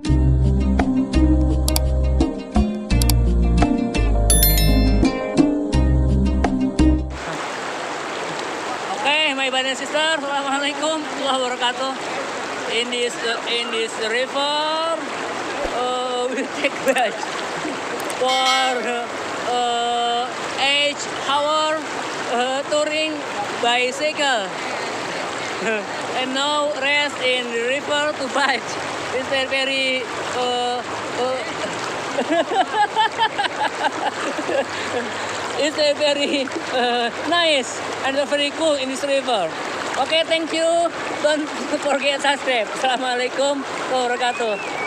Okay, my brother and sister, Assalamualaikum warahmatullahi wabarakatuh. In this river, we take bath for 8 hour touring bicycle. And now rest in the river to bath. It's a very it's a very nice and very cool in this river. Okay, thank you. Don't forget subscribe. Assalamualaikum warahmatullahi wabarakatuh.